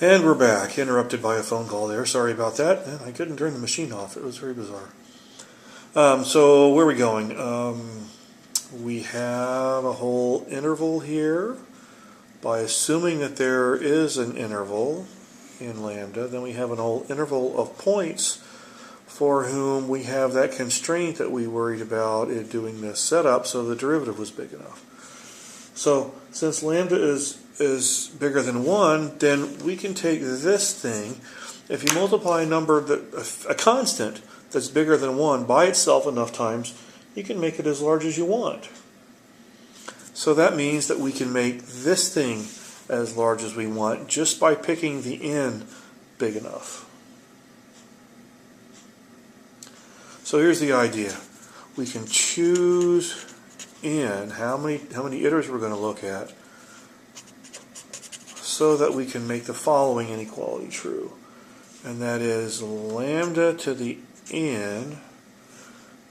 And we're back, interrupted by a phone call there. Sorry about that. I couldn't turn the machine off. It was very bizarre. So where are we going? We have a whole interval here. By assuming that there is an interval in lambda, then we have an whole interval of points for whom we have that constraint that we worried about in doing this setup, so the derivative was big enough. So since lambda is bigger than 1, then we can take this thing. If you multiply a constant that's bigger than 1 by itself enough times, you can make it as large as you want. So that means that we can make this thing as large as we want just by picking the n big enough. So here's the idea. We can choose n, how many iterations we're going to look at, so that we can make the following inequality true. And that is lambda to the n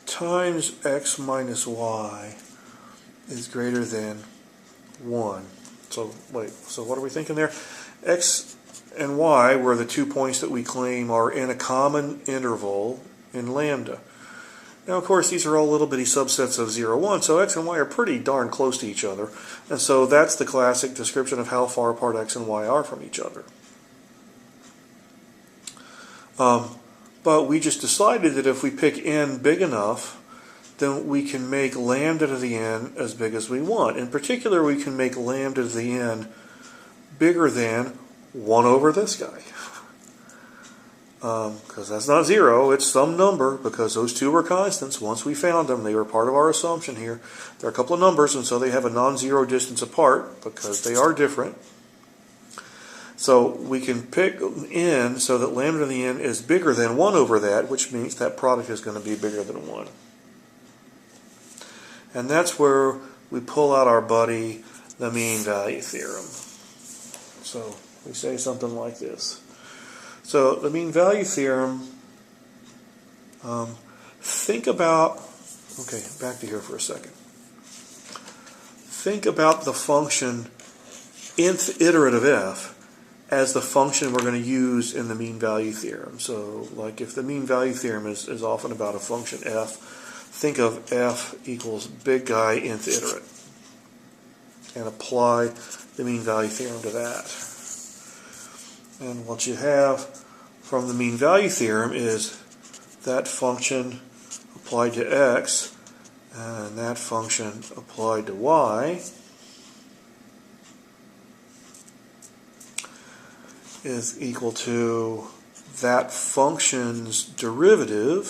times x minus y is greater than 1. So wait, so what are we thinking there? X and y were the 2 points that we claim are in a common interval in lambda. Now, of course, these are all little bitty subsets of 0, 1, so x and y are pretty darn close to each other. And so that's the classic description of how far apart x and y are from each other. But we just decided that if we pick n big enough, then we can make lambda to the n as big as we want. In particular, we can make lambda to the n bigger than 1 over this guy. Because that's not 0, it's some number, because those two were constants. Once we found them, they were part of our assumption here. There are a couple of numbers, and so they have a non-zero distance apart, because they are different. So we can pick n so that lambda to the n is bigger than 1 over that, which means that product is going to be bigger than 1. And that's where we pull out our buddy, the mean value theorem. So we say something like this. So the mean value theorem, think about, okay, back to here for a second. Think about the function nth iterative f as the function we're going to use in the mean value theorem. So like if the mean value theorem is often about a function f, think of f equals big guy nth iterate and apply the mean value theorem to that. And what you have from the mean value theorem is that function applied to x and that function applied to y is equal to that function's derivative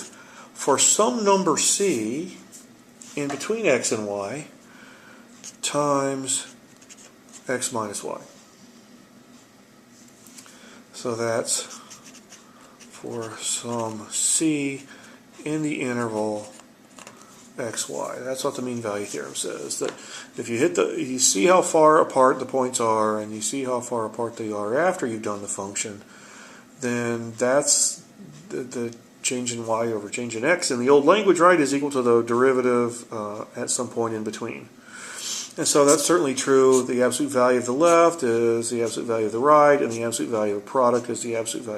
for some number c in between x and y times x minus y. So that's for some c in the interval xy. That's what the mean value theorem says. That if you see how far apart the points are, and you see how far apart they are after you've done the function, then that's the change in y over change in x in the old language, right, is equal to the derivative at some point in between. And so that's certainly true. The absolute value of the left is the absolute value of the right, and the absolute value of the product is the absolute value